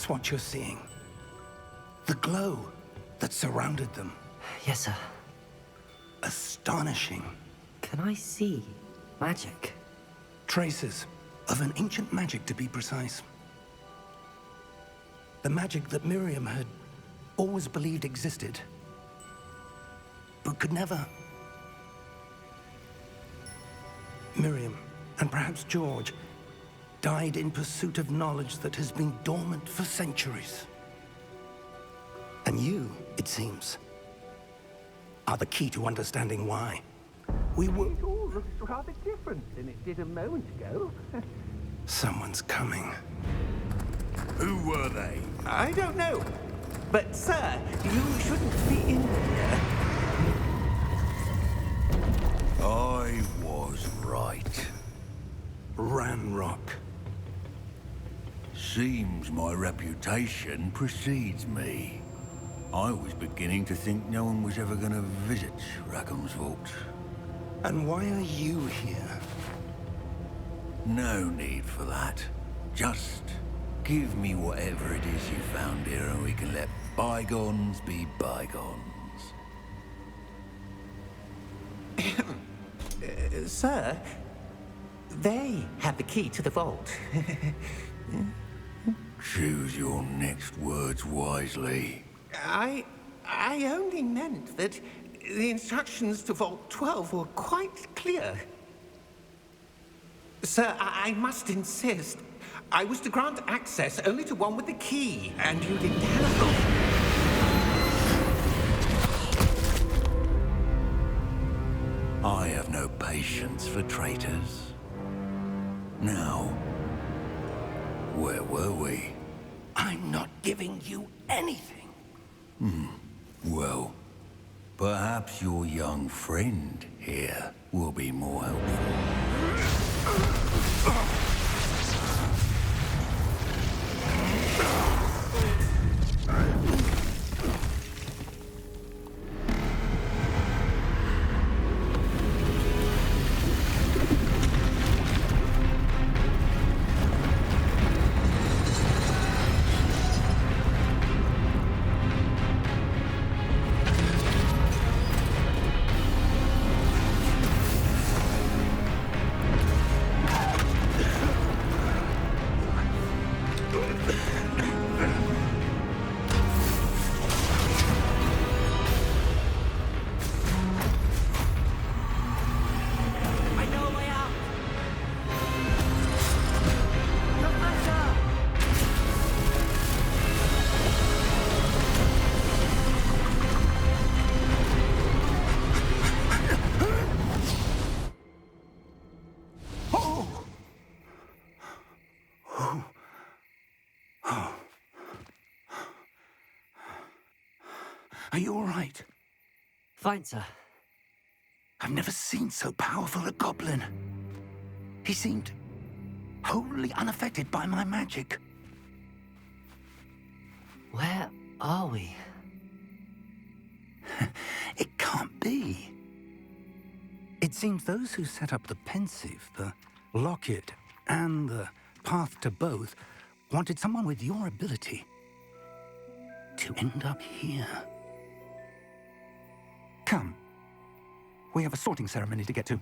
That's what you're seeing. The glow that surrounded them. Yes, sir. Astonishing. Can I see magic? Traces of an ancient magic, to be precise. The magic that Miriam had always believed existed, but could never. Miriam, and perhaps George, died in pursuit of knowledge that has been dormant for centuries. And you, it seems, are the key to understanding why. We were... It all looks rather different than it did a moment ago. Someone's coming. Who were they? I don't know. But, sir, you shouldn't be in here. I was right. Ranrock. Seems my reputation precedes me. I was beginning to think no one was ever going to visit Rackham's vault. And why are you here? No need for that. Just give me whatever it is you found here and we can let bygones be bygones. Sir, they have the key to the vault. Choose your next words wisely. I only meant that the instructions to Vault 12 were quite clear. Sir, I must insist. I was to grant access only to one with the key, and you didn't have them. I have no patience for traitors. Now, where were we? I'm not giving you anything. Well, perhaps your young friend here will be more helpful. Are you all right? Fine, sir. I've never seen so powerful a goblin. He seemed wholly unaffected by my magic. Where are we? It can't be. It seems those who set up the pensive, the locket, and the path to both wanted someone with your ability to end up here. Come. We have a sorting ceremony to get to.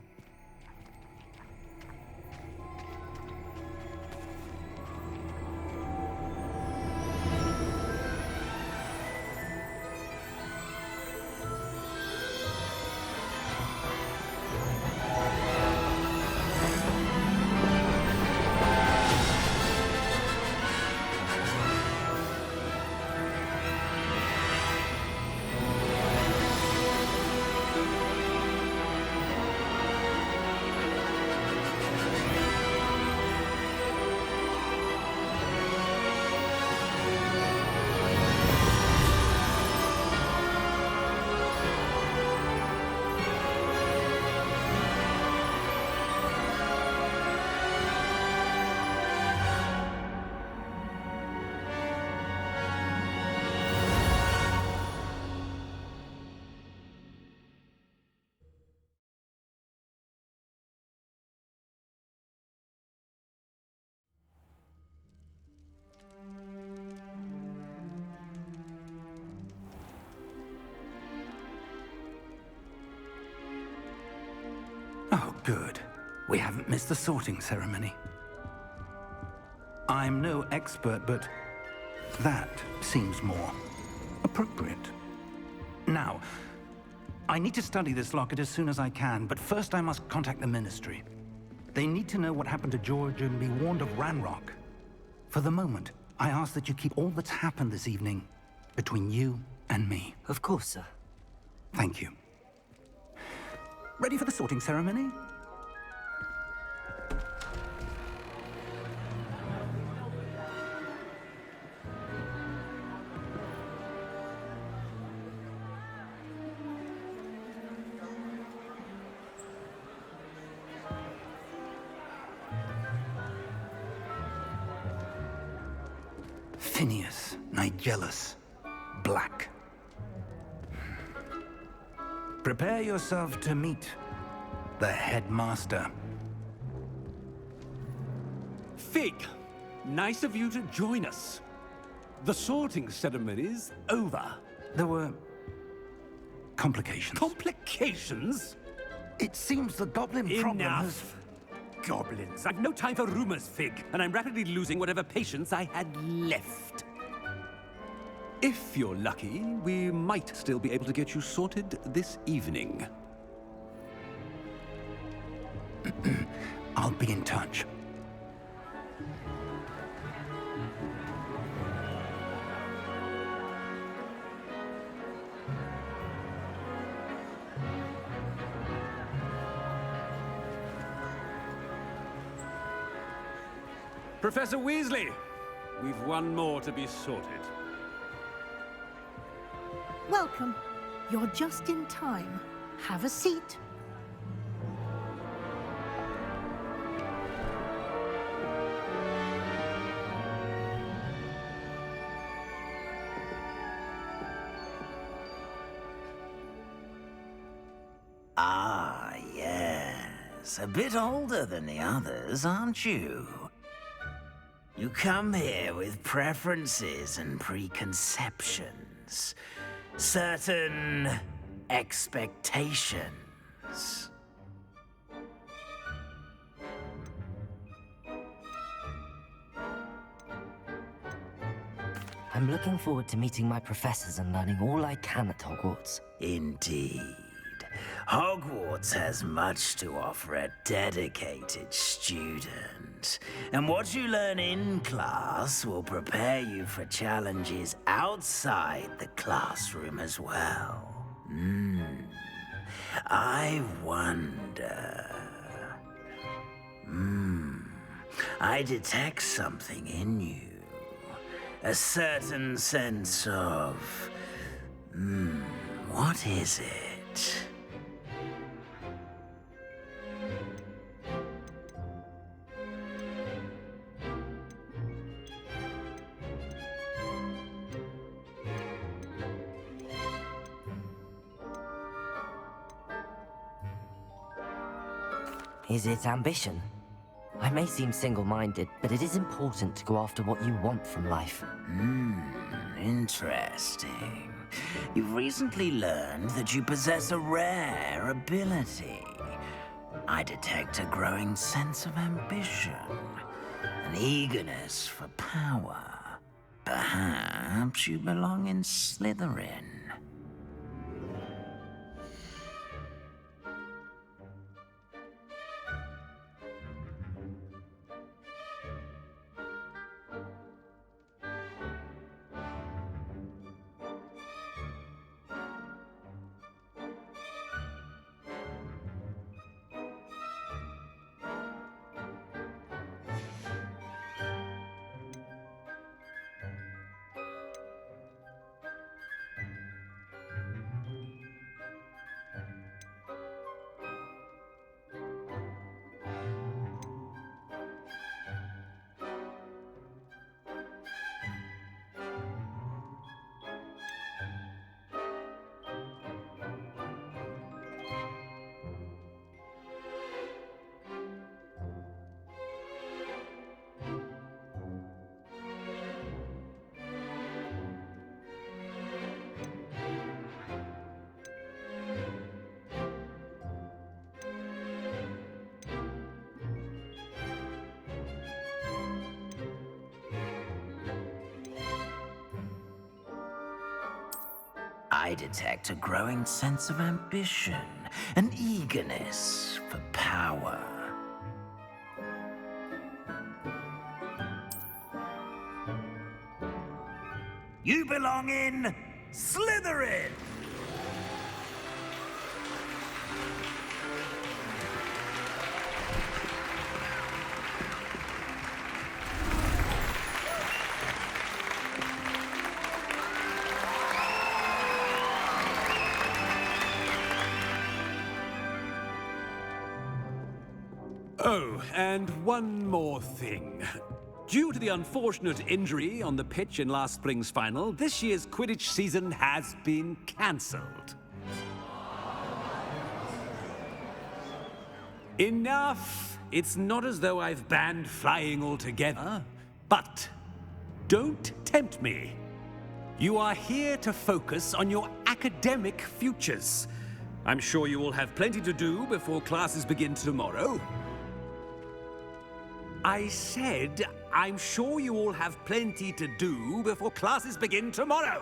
Good. We haven't missed the sorting ceremony. I'm no expert, but that seems more appropriate. Now, I need to study this locket as soon as I can, but first I must contact the Ministry. They need to know what happened to George and be warned of Ranrock. For the moment, I ask that you keep all that's happened this evening between you and me. Of course, sir. Thank you. Ready for the sorting ceremony? Phineas, Nigellus, Black. Prepare yourself to meet the headmaster. Fig, nice of you to join us. The sorting ceremony's over. There were complications. Complications? It seems the goblin problem has... Enough. Goblins. I've no time for rumors, Fig, and I'm rapidly losing whatever patience I had left. If you're lucky, we might still be able to get you sorted this evening. I'll be in touch. Professor Weasley, we've one more to be sorted. Welcome. You're just in time. Have a seat. Ah, yes. A bit older than the others, aren't you? You come here with preferences and preconceptions. Certain expectations. I'm looking forward to meeting my professors and learning all I can at Hogwarts. Indeed. Hogwarts has much to offer a dedicated student. And what you learn in class will prepare you for challenges outside the classroom as well. I wonder... I detect something in you. A certain sense of... what is it? Is it ambition? I may seem single-minded, but it is important to go after what you want from life. Interesting. You've recently learned that you possess a rare ability. I detect a growing sense of ambition, an eagerness for power. Perhaps you belong in Slytherin. I detect a growing sense of ambition, an eagerness for power. You belong in Slytherin! Oh, and one more thing. Due to the unfortunate injury on the pitch in last spring's final, this year's Quidditch season has been cancelled. Enough! It's not as though I've banned flying altogether, but don't tempt me. You are here to focus on your academic futures. I'm sure you all have plenty to do before classes begin tomorrow. I said, I'm sure you all have plenty to do before classes begin tomorrow.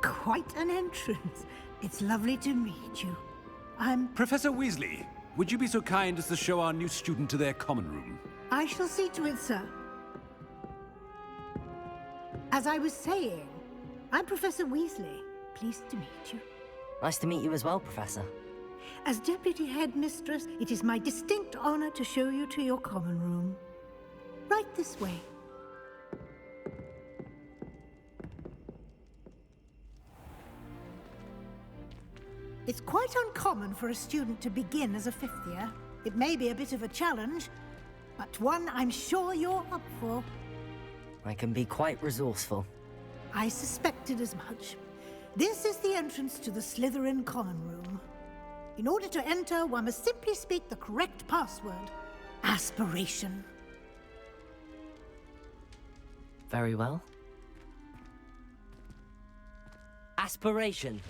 Quite an entrance. It's lovely to meet you. I'm... Professor Weasley, would you be so kind as to show our new student to their common room? I shall see to it, sir. As I was saying, I'm Professor Weasley. Pleased to meet you. Nice to meet you as well, Professor. As Deputy Headmistress, it is my distinct honor to show you to your common room. Right this way. It's quite uncommon for a student to begin as a fifth year. It may be a bit of a challenge, but one I'm sure you're up for. I can be quite resourceful. I suspected as much. This is the entrance to the Slytherin common room. In order to enter, one must simply speak the correct password. Aspiration. Very well. Aspiration.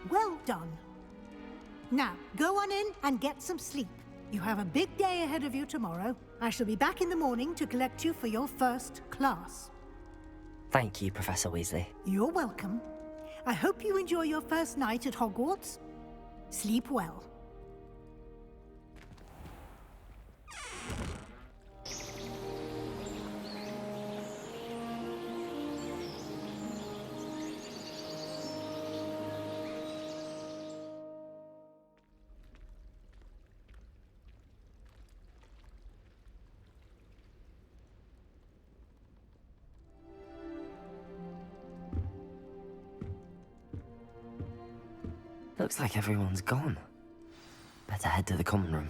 Well done. Now, go on in and get some sleep. You have a big day ahead of you tomorrow. I shall be back in the morning to collect you for your first class. Thank you, Professor Weasley. You're welcome. I hope you enjoy your first night at Hogwarts. Sleep well. Looks like everyone's gone. Better head to the common room.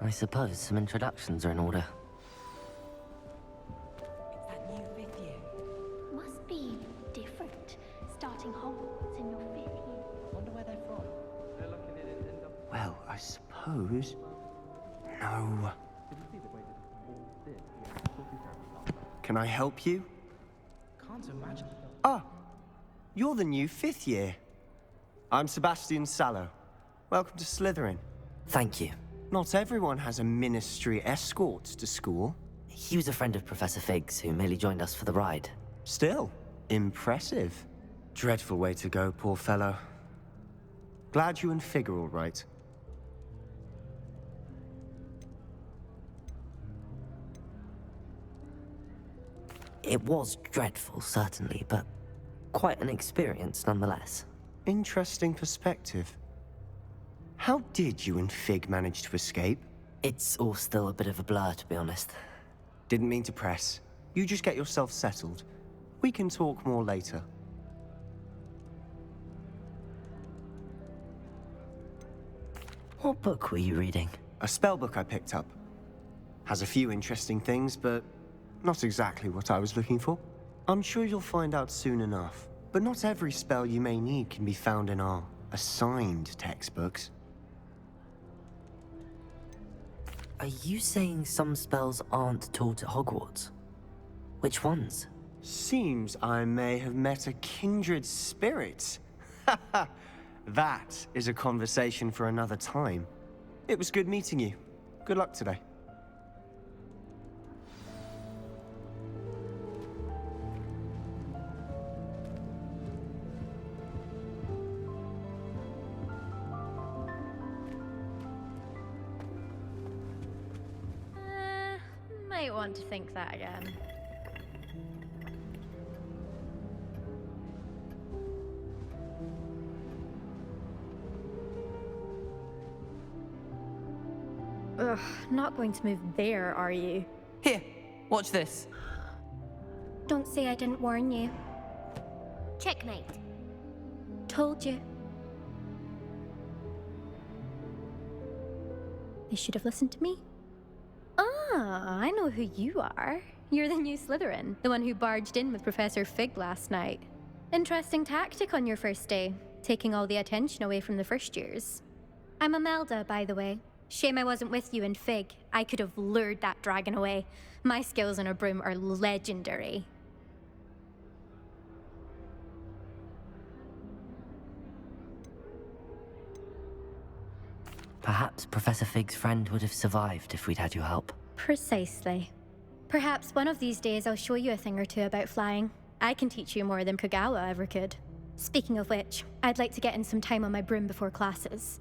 I suppose some introductions are in order. It's that new fifth year. Must be different, starting Hogwarts in your fifth year. Wonder where they're from. Well, I suppose... No. Can I help you? Can't imagine. Ah, you're the new fifth year. I'm Sebastian Sallow. Welcome to Slytherin. Thank you. Not everyone has a ministry escort to school. He was a friend of Professor Fig's who merely joined us for the ride. Still, impressive. Dreadful way to go, poor fellow. Glad you and Fig are all right. It was dreadful, certainly, but quite an experience nonetheless. Interesting perspective. How did you and Fig manage to escape? It's all still a bit of a blur, to be honest. Didn't mean to press. You just get yourself settled. We can talk more later. What book were you reading? A spell book I picked up. Has a few interesting things, but not exactly what I was looking for. I'm sure you'll find out soon enough. But not every spell you may need can be found in our assigned textbooks. Are you saying some spells aren't taught at Hogwarts? Which ones? Seems I may have met a kindred spirit. That is a conversation for another time. It was good meeting you. Good luck today. Might want to think that again. Ugh, not going to move there, are you? Here, watch this. Don't say I didn't warn you. Checkmate. Told you. They should have listened to me. Ah, I know who you are. You're the new Slytherin, the one who barged in with Professor Fig last night. Interesting tactic on your first day, taking all the attention away from the first years. I'm Imelda, by the way. Shame I wasn't with you in Fig. I could have lured that dragon away. My skills on a broom are legendary. Perhaps Professor Fig's friend would have survived if we'd had your help. Precisely. Perhaps one of these days I'll show you a thing or two about flying. I can teach you more than Kagawa ever could. Speaking of which, I'd like to get in some time on my broom before classes.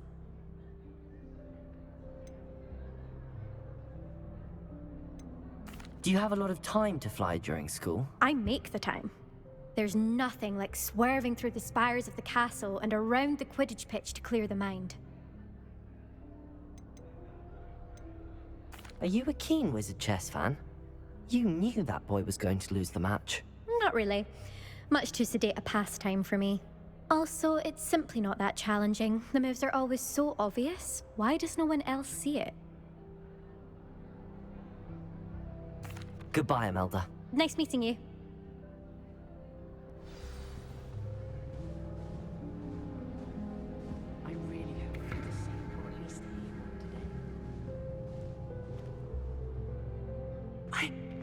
Do you have a lot of time to fly during school? I make the time. There's nothing like swerving through the spires of the castle and around the Quidditch pitch to clear the mind. Are you a keen Wizard Chess fan? You knew that boy was going to lose the match. Not really. Much too sedate a pastime for me. Also, it's simply not that challenging. The moves are always so obvious. Why does no one else see it? Goodbye, Imelda. Nice meeting you. I really hope we get to see or at least hear one today.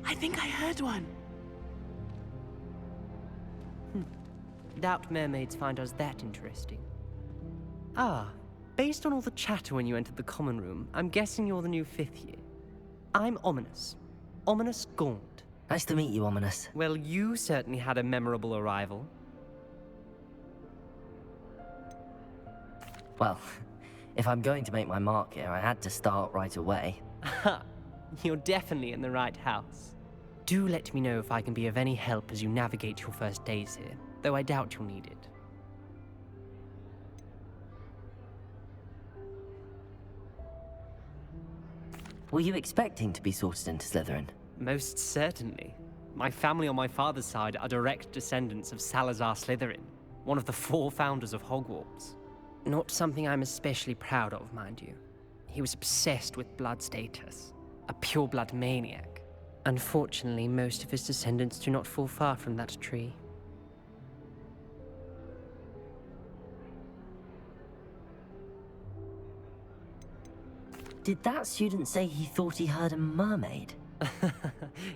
I think I heard one. Doubt mermaids find us that interesting. Ah, based on all the chatter when you entered the common room, I'm guessing you're the new 5th year. I'm Ominous. Ominous Gaunt. Nice to meet you, Ominous. Well, you certainly had a memorable arrival. Well, if I'm going to make my mark here, I had to start right away. Ha! You're definitely in the right house. Do let me know if I can be of any help as you navigate your first days here, though I doubt you'll need it. Were you expecting to be sorted into Slytherin? Most certainly. My family on my father's side are direct descendants of Salazar Slytherin, one of the 4 founders of Hogwarts. Not something I'm especially proud of, mind you. He was obsessed with blood status, a pure-blood maniac. Unfortunately, most of his descendants do not fall far from that tree. Did that student say he thought he heard a mermaid?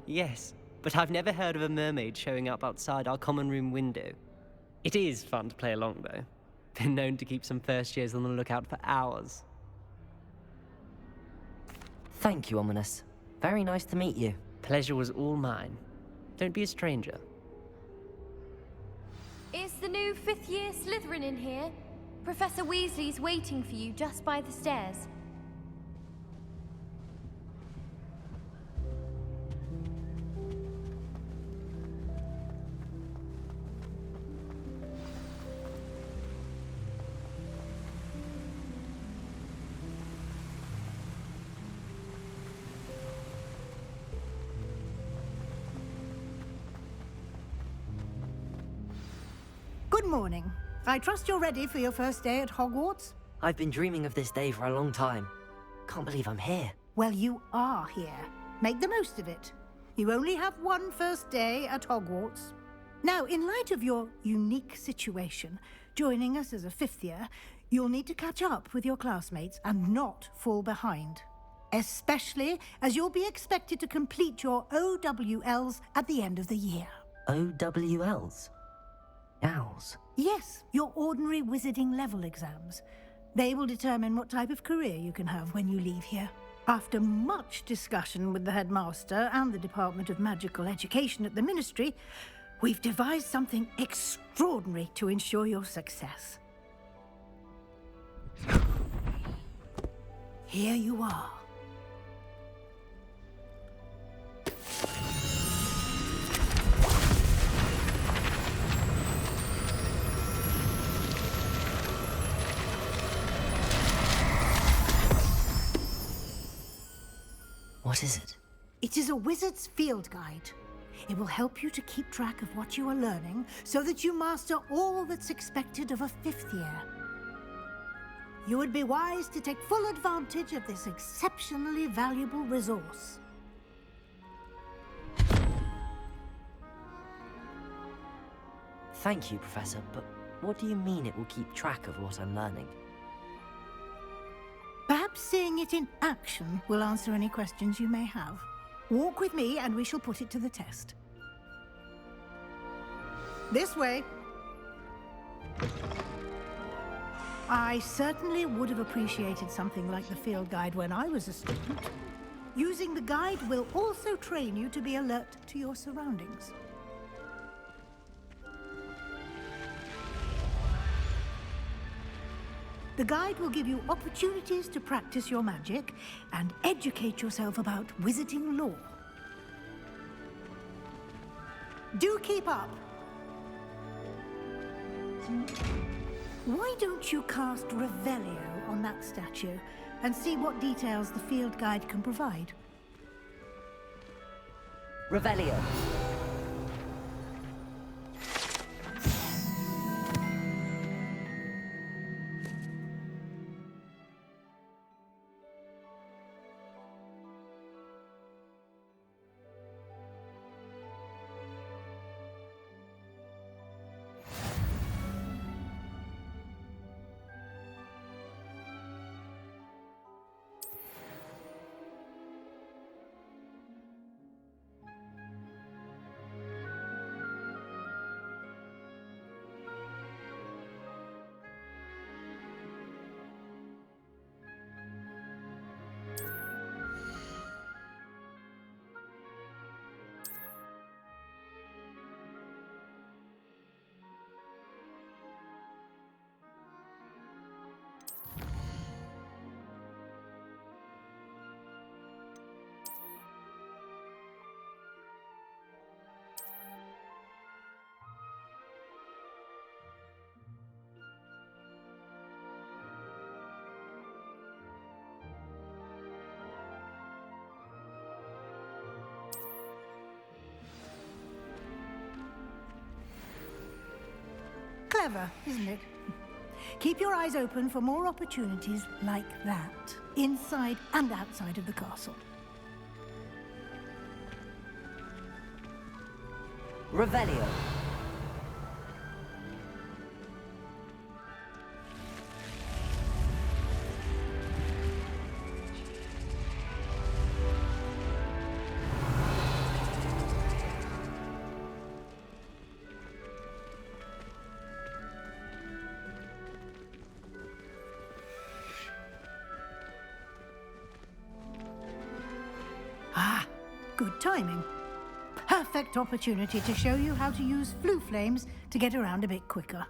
Yes, but I've never heard of a mermaid showing up outside our common room window. It is fun to play along, though. Been known to keep some first years on the lookout for hours. Thank you, Ominous. Very nice to meet you. Pleasure was all mine. Don't be a stranger. Is the new 5th year Slytherin in here? Professor Weasley's waiting for you just by the stairs. morning. I trust you're ready for your first day at Hogwarts? I've been dreaming of this day for a long time. Can't believe I'm here. Well, you are here. Make the most of it. You only have one first day at Hogwarts. Now, in light of your unique situation, joining us as a fifth year, you'll need to catch up with your classmates and not fall behind. Especially as you'll be expected to complete your OWLs at the end of the year. OWLs? Owls? Yes, your ordinary wizarding level exams. They will determine what type of career you can have when you leave here. After much discussion with the headmaster and the Department of Magical Education at the Ministry, we've devised something extraordinary to ensure your success. Here you are. What is it? It is a wizard's field guide. It will help you to keep track of what you are learning so that you master all that's expected of a fifth year. You would be wise to take full advantage of this exceptionally valuable resource. Thank you, Professor, but what do you mean it will keep track of what I'm learning? Perhaps seeing it in action will answer any questions you may have. Walk with me and we shall put it to the test. This way. I certainly would have appreciated something like the field guide when I was a student. Using the guide will also train you to be alert to your surroundings. The guide will give you opportunities to practice your magic and educate yourself about wizarding lore. Do keep up. Why don't you cast Revelio on that statue and see what details the field guide can provide? Revelio. Clever, isn't it? Keep your eyes open for more opportunities like that, inside and outside of the castle. Revelio. Ah, good timing. Perfect opportunity to show you how to use flue flames to get around a bit quicker.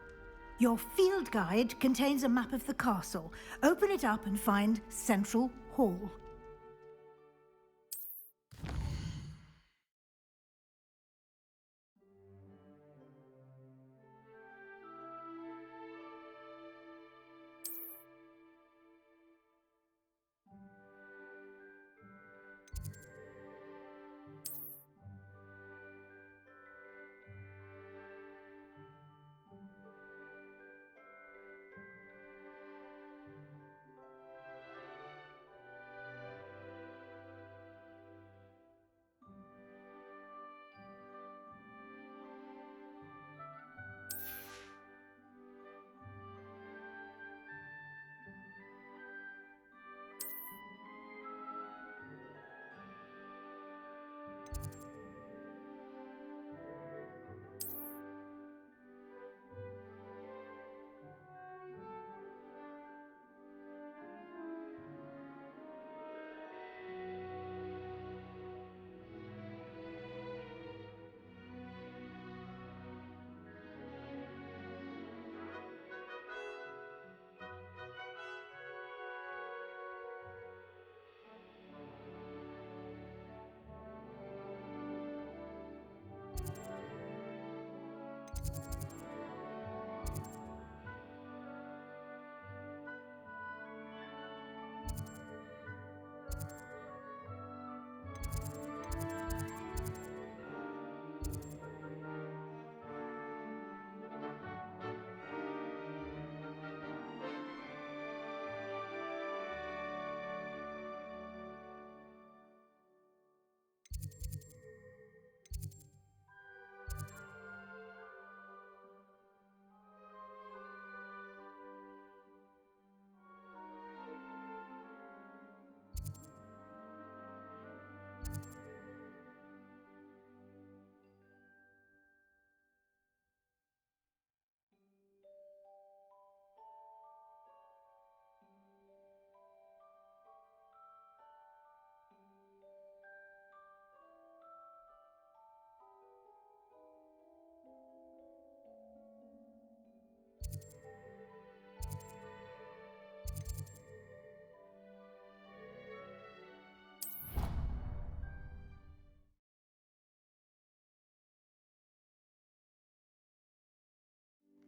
Your field guide contains a map of the castle. Open it up and find Central Hall.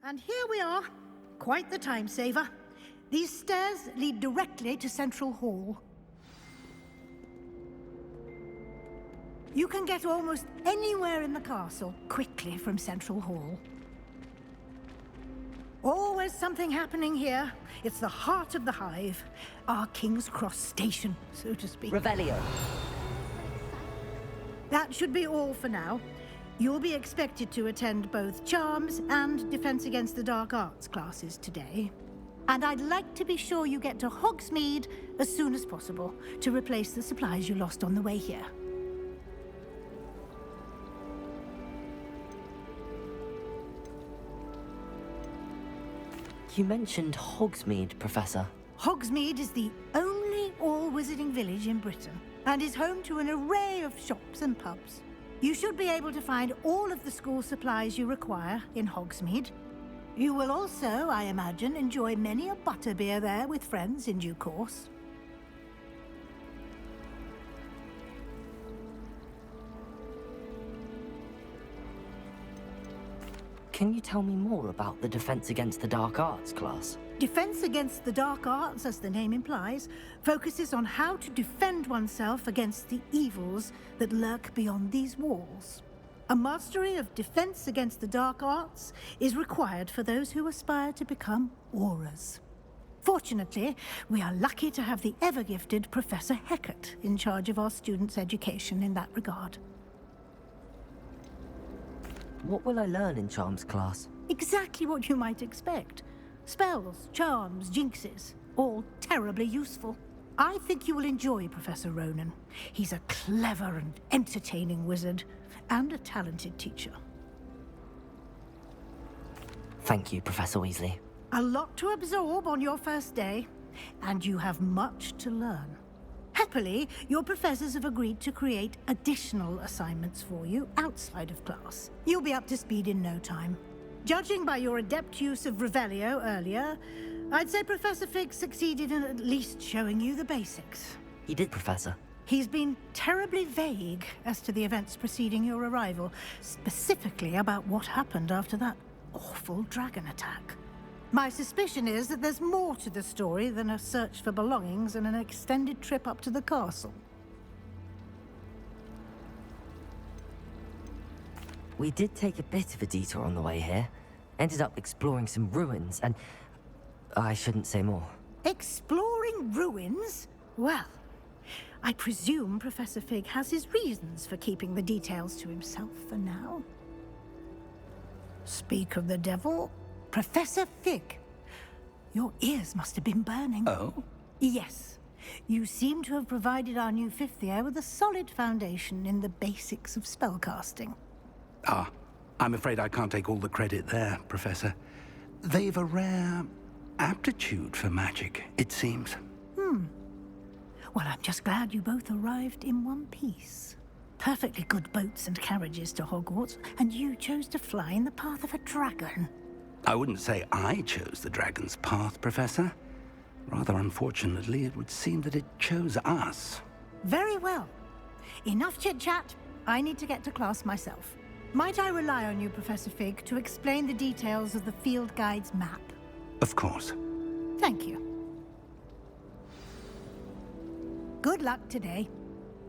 And here we are. Quite the time saver. These stairs lead directly to Central Hall. You can get almost anywhere in the castle quickly from Central Hall. Always something happening here. It's the heart of the hive. Our King's Cross station, so to speak. Revelio. That should be all for now. You'll be expected to attend both Charms and Defense Against the Dark Arts classes today. And I'd like to be sure you get to Hogsmeade as soon as possible to replace the supplies you lost on the way here. You mentioned Hogsmeade, Professor. Hogsmeade is the only all-wizarding village in Britain and is home to an array of shops and pubs. You should be able to find all of the school supplies you require in Hogsmeade. You will also, I imagine, enjoy many a butterbeer there with friends in due course. Can you tell me more about the Defense Against the Dark Arts class? Defense Against the Dark Arts, as the name implies, focuses on how to defend oneself against the evils that lurk beyond these walls. A mastery of Defense Against the Dark Arts is required for those who aspire to become Aurors. Fortunately, we are lucky to have the ever-gifted Professor Hecat in charge of our students' education in that regard. What will I learn in Charms class? Exactly what you might expect. Spells, charms, jinxes, all terribly useful. I think you will enjoy Professor Ronan. He's a clever and entertaining wizard, and a talented teacher. Thank you, Professor Weasley. A lot to absorb on your first day, and you have much to learn. Happily, your professors have agreed to create additional assignments for you outside of class. You'll be up to speed in no time. Judging by your adept use of Revelio earlier, I'd say Professor Fig succeeded in at least showing you the basics. He did, Professor. He's been terribly vague as to the events preceding your arrival, specifically about what happened after that awful dragon attack. My suspicion is that there's more to the story than a search for belongings and an extended trip up to the castle. We did take a bit of a detour on the way here. Ended up exploring some ruins and... I shouldn't say more. Exploring ruins? Well, I presume Professor Fig has his reasons for keeping the details to himself for now. Speak of the devil, Professor Fig. Your ears must have been burning. Oh? Yes. You seem to have provided our new fifth year with a solid foundation in the basics of spellcasting. Ah, I'm afraid I can't take all the credit there, Professor. They've a rare aptitude for magic, it seems. Well, I'm just glad you both arrived in one piece. Perfectly good boats and carriages to Hogwarts, and you chose to fly in the path of a dragon. I wouldn't say I chose the dragon's path, Professor. Rather unfortunately, it would seem that it chose us. Very well. Enough chit-chat. I need to get to class myself. Might I rely on you, Professor Fig, to explain the details of the field guide's map? Of course. Thank you. Good luck today.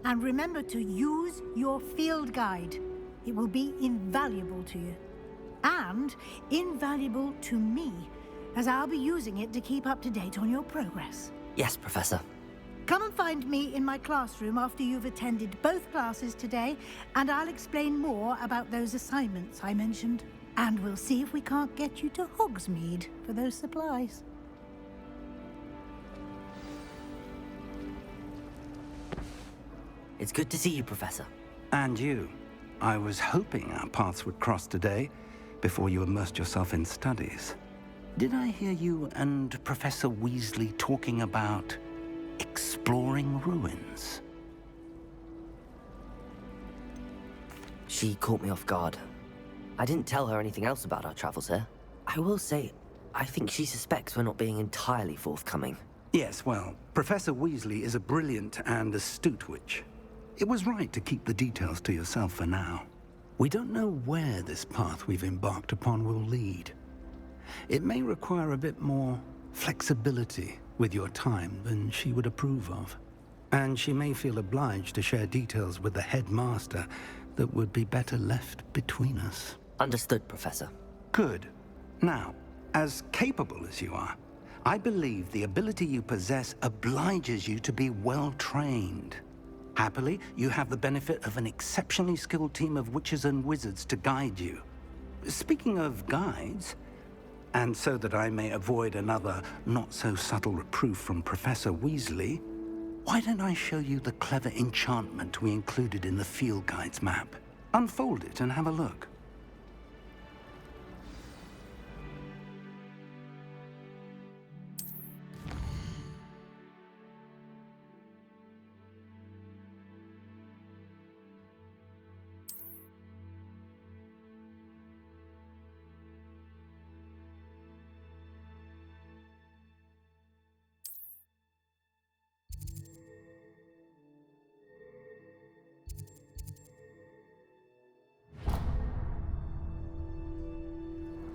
And remember to use your field guide. It will be invaluable to you. And invaluable to me, as I'll be using it to keep up to date on your progress. Yes, Professor. Come and find me in my classroom after you've attended both classes today, and I'll explain more about those assignments I mentioned. And we'll see if we can't get you to Hogsmeade for those supplies. It's good to see you, Professor. And you. I was hoping our paths would cross today, before you immersed yourself in studies. Did I hear you and Professor Weasley talking about exploring ruins? She caught me off guard. I didn't tell her anything else about our travels here. I will say, I think she suspects we're not being entirely forthcoming. Yes, well, Professor Weasley is a brilliant and astute witch. It was right to keep the details to yourself for now. We don't know where this path we've embarked upon will lead. It may require a bit more flexibility with your time than she would approve of. And she may feel obliged to share details with the headmaster that would be better left between us. Understood, Professor. Good. Now, as capable as you are, I believe the ability you possess obliges you to be well-trained. Happily, you have the benefit of an exceptionally skilled team of witches and wizards to guide you. Speaking of guides, and so that I may avoid another not-so-subtle reproof from Professor Weasley, why don't I show you the clever enchantment we included in the field guide's map? Unfold it and have a look.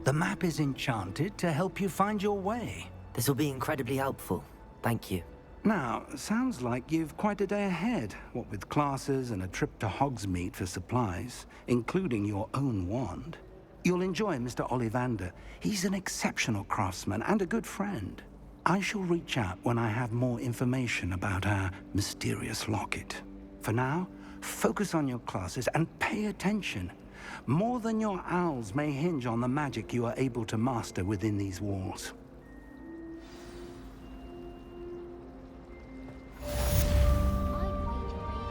The map is enchanted to help you find your way. This will be incredibly helpful. Thank you. Now, sounds like you've quite a day ahead, what with classes and a trip to Hogsmeade for supplies, including your own wand. You'll enjoy Mr. Ollivander. He's an exceptional craftsman and a good friend. I shall reach out when I have more information about our mysterious locket. For now, focus on your classes and pay attention. More than your owls may hinge on the magic you are able to master within these walls.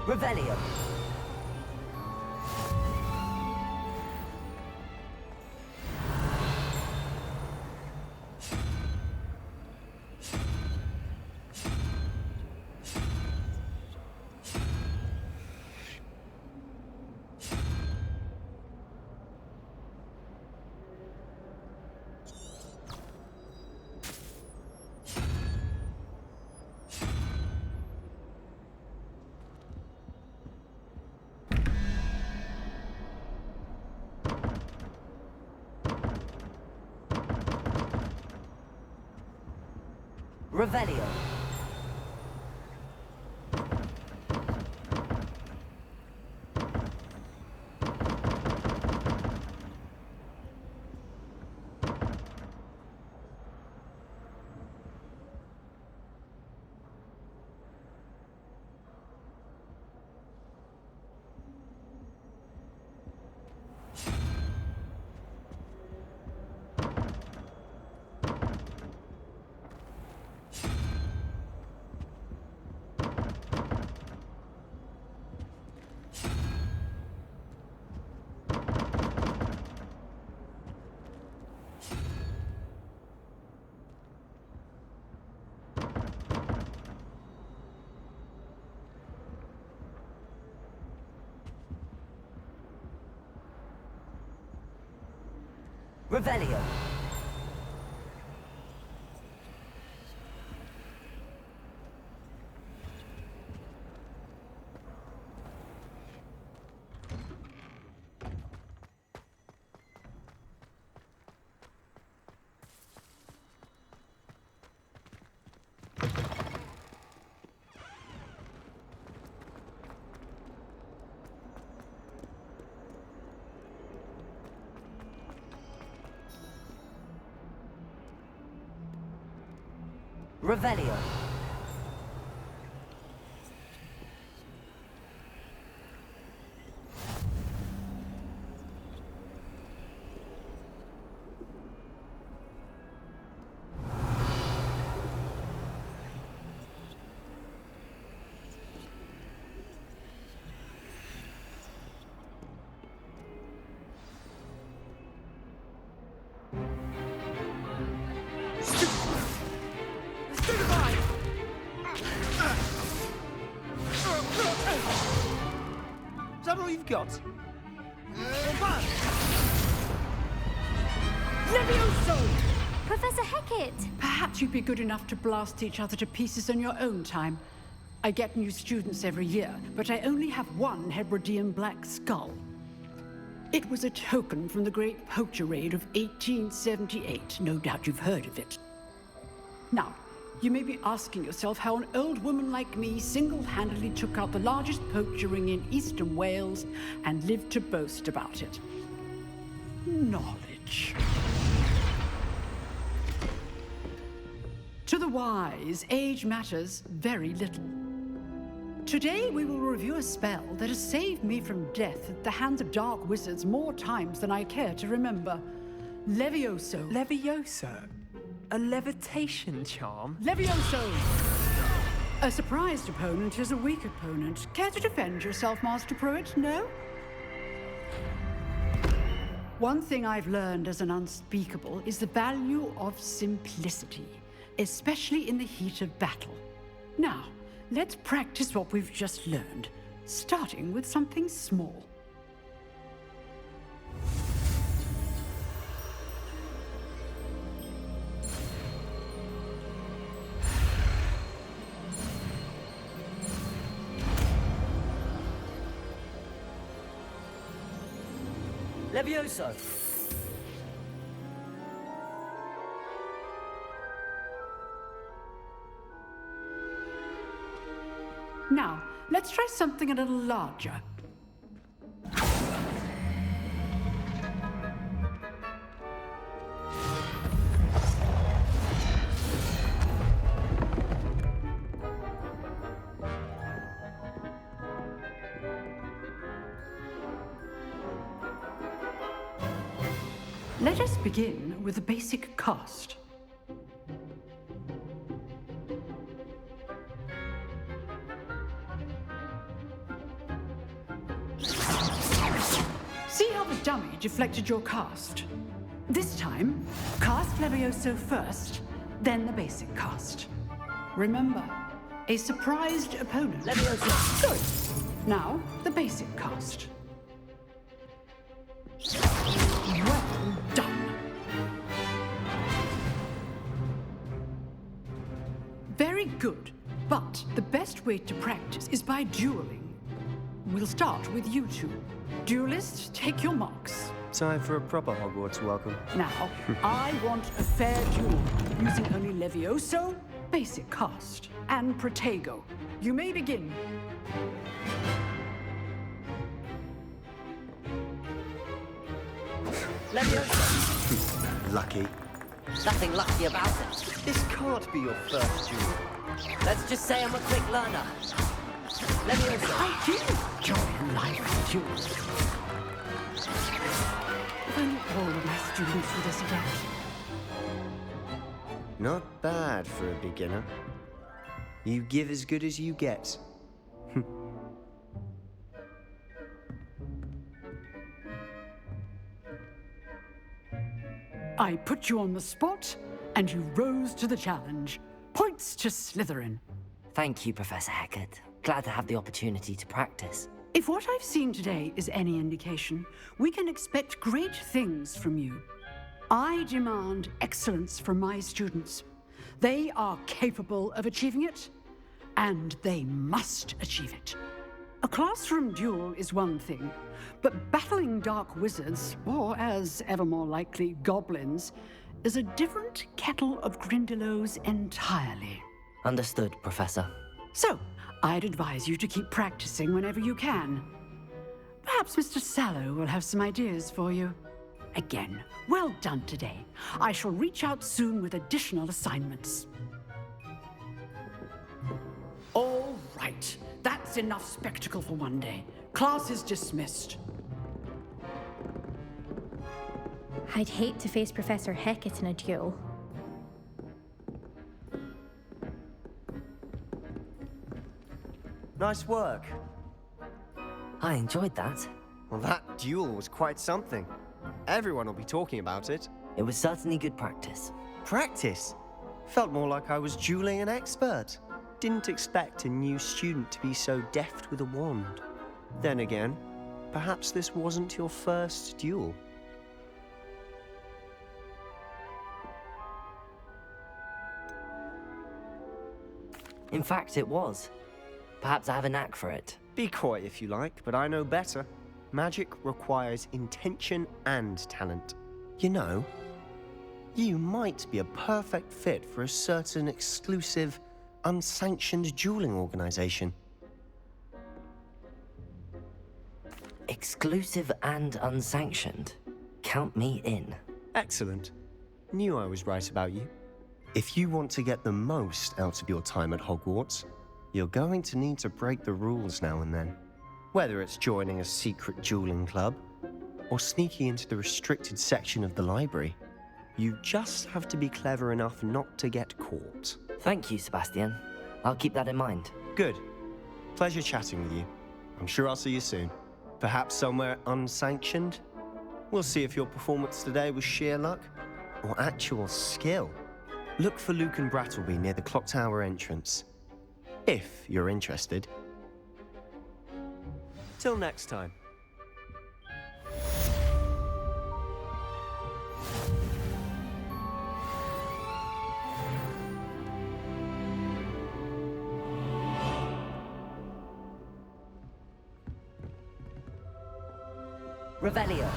Revelio. Revelio. Revelio. Revelio. Is that all you've got? Levioso! Professor Hecat! Perhaps you'd be good enough to blast each other to pieces on your own time. I get new students every year, but I only have one Hebridean black skull. It was a token from the Great Poacher Raid of 1878. No doubt you've heard of it. Now, you may be asking yourself how an old woman like me single-handedly took out the largest poacher ring in eastern Wales and lived to boast about it. Knowledge. To the wise, age matters very little. Today we will review a spell that has saved me from death at the hands of dark wizards more times than I care to remember. Levioso. Levioso? A levitation charm? Levioso! A surprised opponent is a weak opponent. Care to defend yourself, Master Pruitt? No? One thing I've learned as an unspeakable is the value of simplicity, especially in the heat of battle. Now, let's practice what we've just learned, starting with something small. Levioso! Now, let's try something a little larger. Let us begin with a basic cast. See how the dummy deflected your cast? This time, cast Levioso first, then the basic cast. Remember, a surprised opponent. Levioso! Good. Now, the basic cast. Well done. Very good, but the best way to practice is by dueling. We'll start with you two. Duelists, take your marks. Time for a proper Hogwarts welcome. Now, I want a fair duel, using only Levioso, basic cast, and Protego. You may begin. Levioso! Lucky. Nothing lucky about it. This can't be your first duel. Let's just say I'm a quick learner. Levioso! I do enjoy life duels. If only all of my students would this adapt. Not bad for a beginner. You give as good as you get. I put you on the spot, and you rose to the challenge. Points to Slytherin. Thank you, Professor Hecat. Glad to have the opportunity to practice. If what I've seen today is any indication, we can expect great things from you. I demand excellence from my students. They are capable of achieving it, and they must achieve it. A classroom duel is one thing, but battling dark wizards, or as ever more likely, goblins, is a different kettle of Grindylows entirely. Understood, Professor. So, I'd advise you to keep practicing whenever you can. Perhaps Mr. Sallow will have some ideas for you. Again, well done today. I shall reach out soon with additional assignments. All right. That's enough spectacle for one day. Class is dismissed. I'd hate to face Professor Hecat in a duel. Nice work. I enjoyed that. Well, that duel was quite something. Everyone will be talking about it. It was certainly good practice. Practice? Felt more like I was dueling an expert. Didn't expect a new student to be so deft with a wand. Then again, perhaps this wasn't your first duel. In fact, it was. Perhaps I have a knack for it. Be coy if you like, but I know better. magic requires intention and talent. You know, you might be a perfect fit for a certain exclusive, unsanctioned dueling organization. Exclusive and unsanctioned. Count me in. Excellent. Knew I was right about you. If you want to get the most out of your time at Hogwarts, you're going to need to break the rules now and then. Whether it's joining a secret dueling club, or sneaking into the restricted section of the library, you just have to be clever enough not to get caught. Thank you, Sebastian. I'll keep that in mind. Good. Pleasure chatting with you. I'm sure I'll see you soon. Perhaps somewhere unsanctioned? We'll see if your performance today was sheer luck or actual skill. Look for Luke and Brattleby near the clock tower entrance, if you're interested. Till next time. Revelio.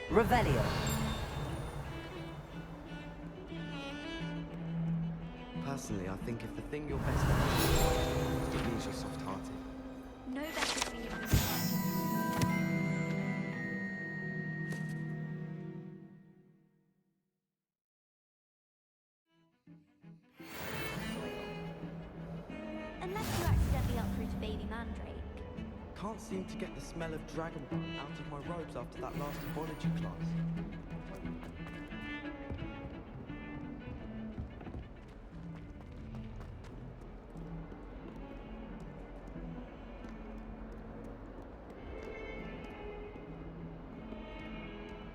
Revelio. Personally, I think if the thing you're best at it means you're soft-hearted. No better for you. Unless you accidentally uproot a baby mandrake. Can't seem to get the smell of dragon blood out of my robes after that last biology class.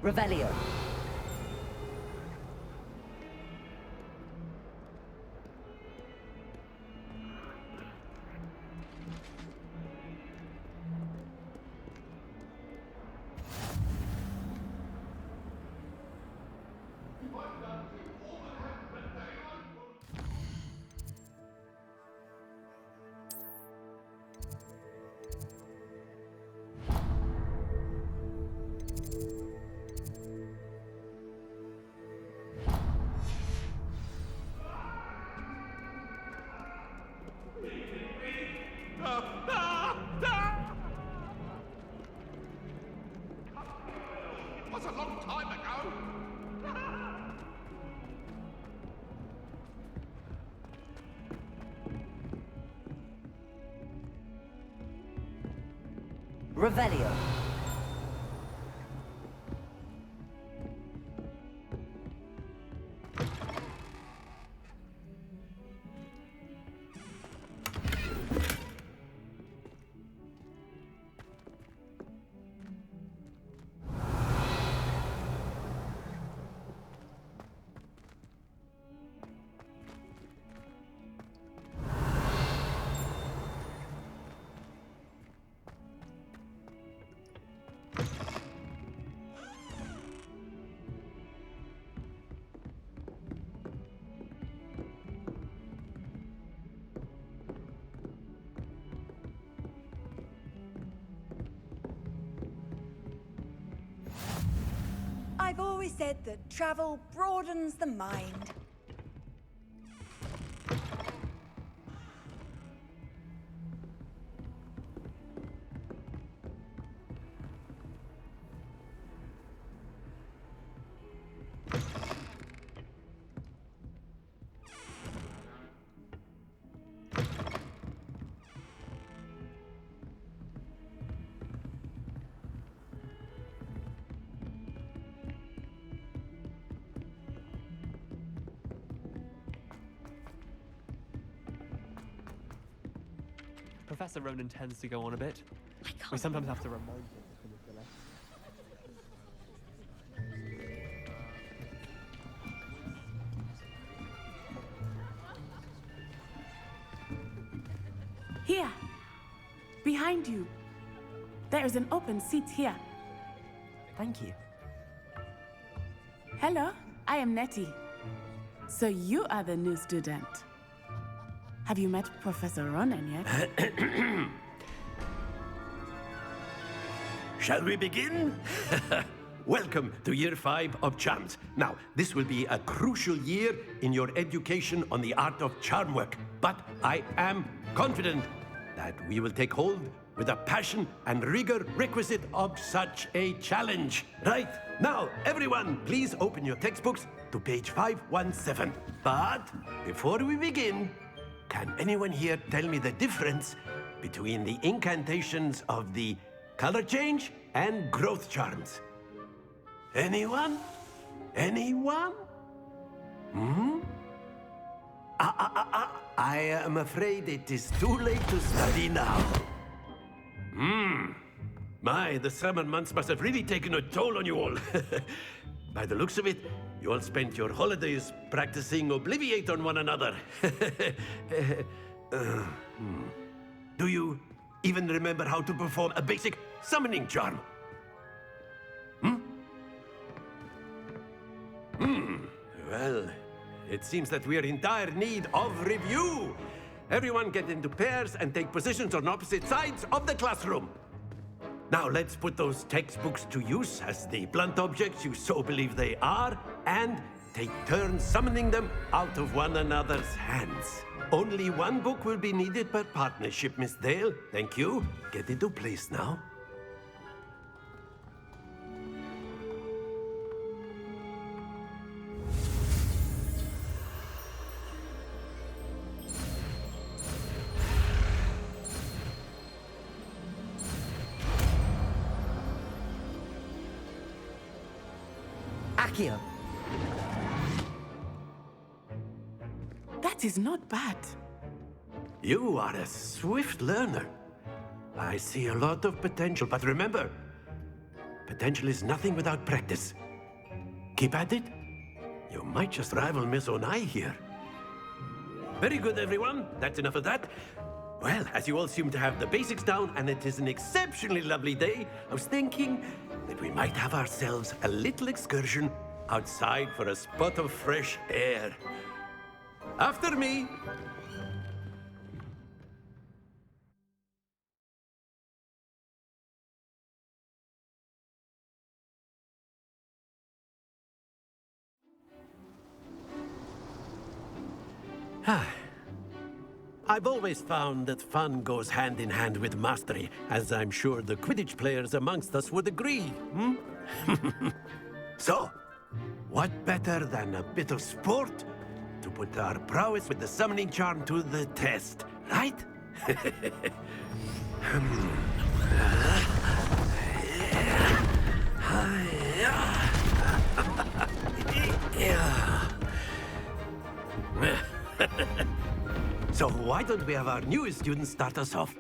Revelio. Was a long time ago. Revelio. I've always said that travel broadens the mind. Professor Ronan tends to go on a bit. We sometimes have to remind him to finish the Here. Behind you. There is an open seat here. Thank you. Hello, I am Nettie. So you are the new student. Have you met Professor Ronan yet? Shall we begin? Welcome to Year 5 of Charms. Now, this will be a crucial year in your education on the art of charm work. But I am confident that we will take hold with the passion and rigor requisite of such a challenge. Right, now, everyone, please open your textbooks to page 517. But before we begin, can anyone here tell me the difference between the incantations of the color change and growth charms? Anyone? Anyone? I am afraid it is too late to study now. My, the summer months must have really taken a toll on you all. By the looks of it, you all spent your holidays practicing Obliviate on one another. Do you even remember how to perform a basic summoning charm? Well, it seems that we are in dire need of review. Everyone get into pairs and take positions on opposite sides of the classroom. Now let's put those textbooks to use as the blunt objects you so believe they are, and take turns summoning them out of one another's hands. Only one book will be needed per partnership, Miss Dale. Thank you. Get into place now. Accio. That is not bad. You are a swift learner. I see a lot of potential, but remember, potential is nothing without practice. Keep at it. You might just rival Miss Onai here. Very good, everyone. That's enough of that. Well, as you all seem to have the basics down, and it is an exceptionally lovely day, I was thinking that we might have ourselves a little excursion outside for a spot of fresh air. After me. I've always found that fun goes hand in hand with mastery, as I'm sure the Quidditch players amongst us would agree. So, what better than a bit of sport to put our prowess with the summoning charm to the test, right? So why don't we have our newest student start us off?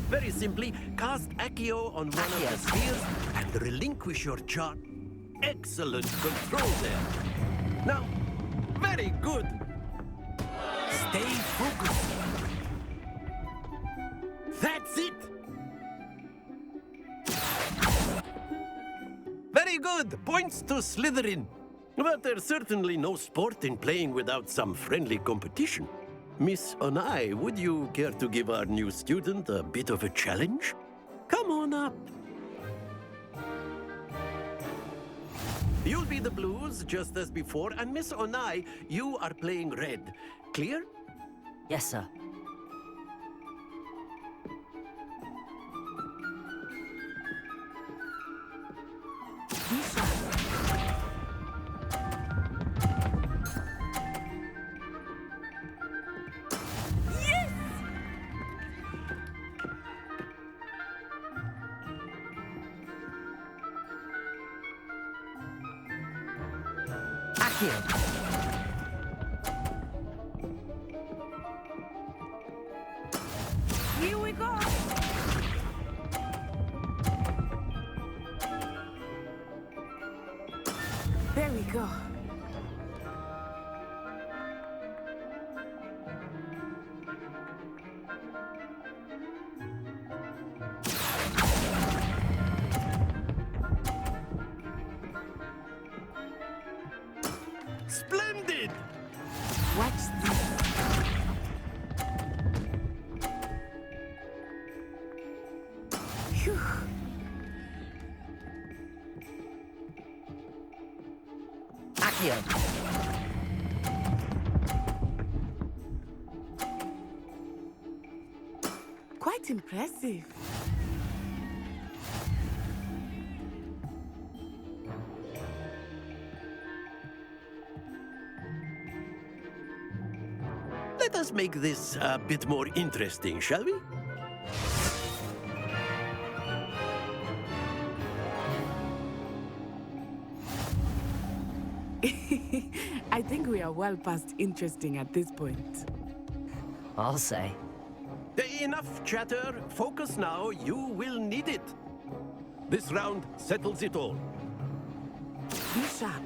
Very simply, cast Accio on one of the spheres and relinquish your charge. Excellent control there. Now, very good. Stay focused. That's it. Very good. Points to Slytherin. But there's certainly no sport in playing without some friendly competition. Miss Onai, would you care to give our new student a bit of a challenge? Come on up. You'll be the blues, just as before, and Miss Onai, you are playing red. Clear? Yes, sir. Here we go. There we go. Splendid! Watch this. Phew. Accio! Quite impressive. Let us make this a bit more interesting, shall we? I think we are well past interesting at this point. I'll say. Enough chatter. Focus now. You will need it. This round settles it all. Be sharp.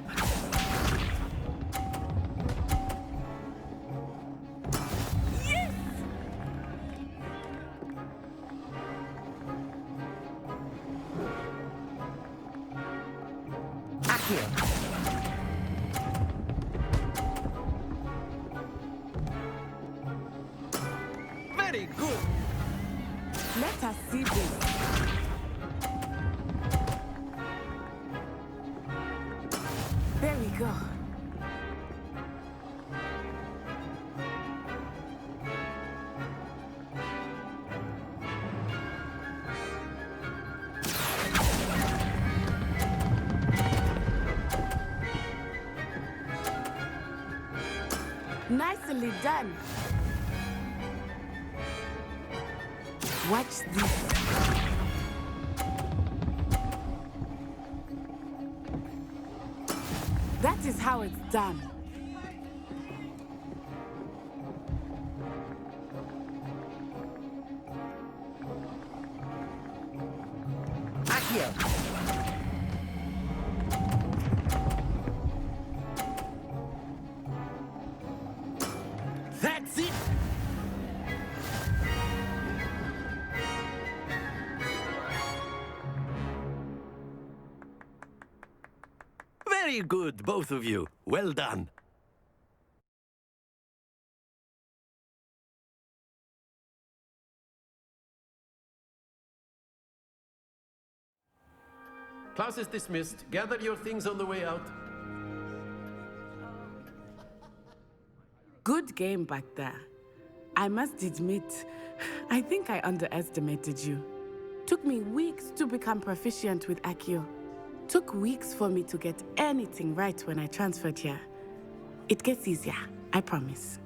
Yes! Accio! Very good. Let us see this. There we go. Nicely done. Watch this. That is how it's done. Accio! That's it. Very good, both of you. Well done. Class is dismissed. Gather your things on the way out. Good game back there. I must admit, I think I underestimated you. Took me weeks to become proficient with Accio. Took weeks for me to get anything right when I transferred here. It gets easier, I promise.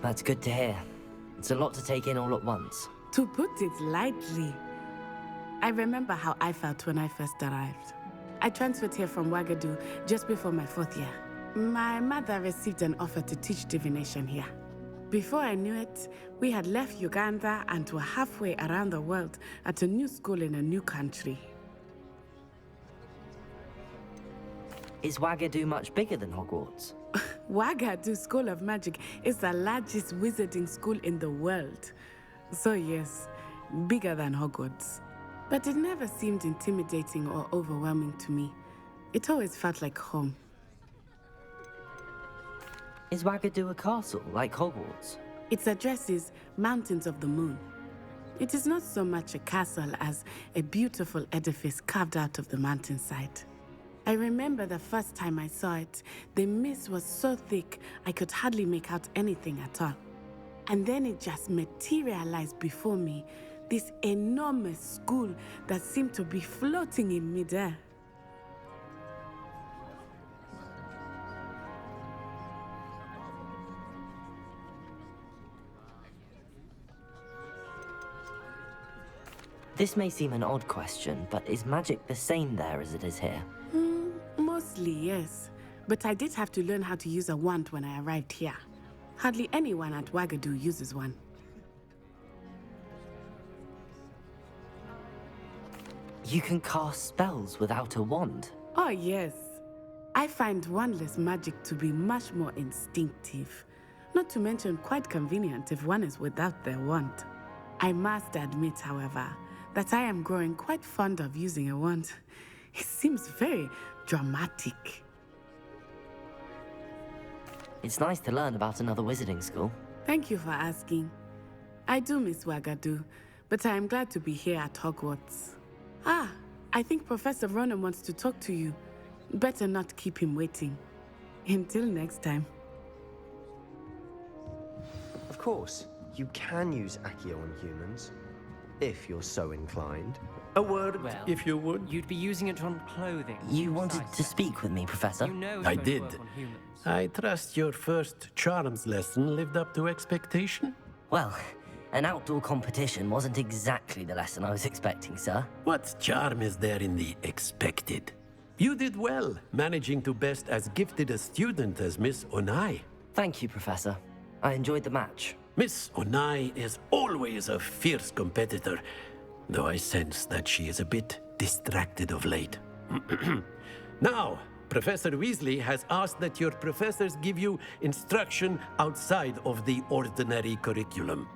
That's good to hear. It's a lot to take in all at once. To put it lightly, I remember how I felt when I first arrived. I transferred here from Wagadu just before my 4th year. My mother received an offer to teach divination here. Before I knew it, we had left Uganda and were halfway around the world at a new school in a new country. Is Wagadu much bigger than Hogwarts? Wagadu School of Magic is the largest wizarding school in the world. So yes, bigger than Hogwarts. But it never seemed intimidating or overwhelming to me. It always felt like home. Is Wagadu a castle, like Hogwarts? Its address is Mountains of the Moon. It is not so much a castle as a beautiful edifice carved out of the mountainside. I remember the first time I saw it, the mist was so thick I could hardly make out anything at all. And then it just materialized before me, this enormous school that seemed to be floating in midair. This may seem an odd question, but is magic the same there as it is here? Mostly, yes. But I did have to learn how to use a wand when I arrived here. Hardly anyone at Wagadu uses one. You can cast spells without a wand? Oh, yes. I find wandless magic to be much more instinctive. Not to mention quite convenient if one is without their wand. I must admit, however, that I am growing quite fond of using a wand. It seems very dramatic. It's nice to learn about another wizarding school. Thank you for asking. I do miss Wagadu, but I am glad to be here at Hogwarts. Ah, I think Professor Ronan wants to talk to you. Better not keep him waiting. Until next time. Of course, you can use Accio on humans, if you're so inclined. A word, Well, if you would. You'd be using it on clothing. You wanted to speak with me, Professor? You know it's I going to did. work on humans. I trust your first charms lesson lived up to expectation? Well, an outdoor competition wasn't exactly the lesson I was expecting, sir. What charm is there in the expected? You did well, managing to best as gifted a student as Miss Onai. Thank you, Professor. I enjoyed the match. Miss Onai is always a fierce competitor, though I sense that she is a bit distracted of late. Now, Professor Weasley has asked that your professors give you instruction outside of the ordinary curriculum.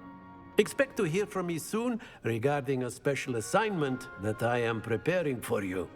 Expect to hear from me soon regarding a special assignment that I am preparing for you.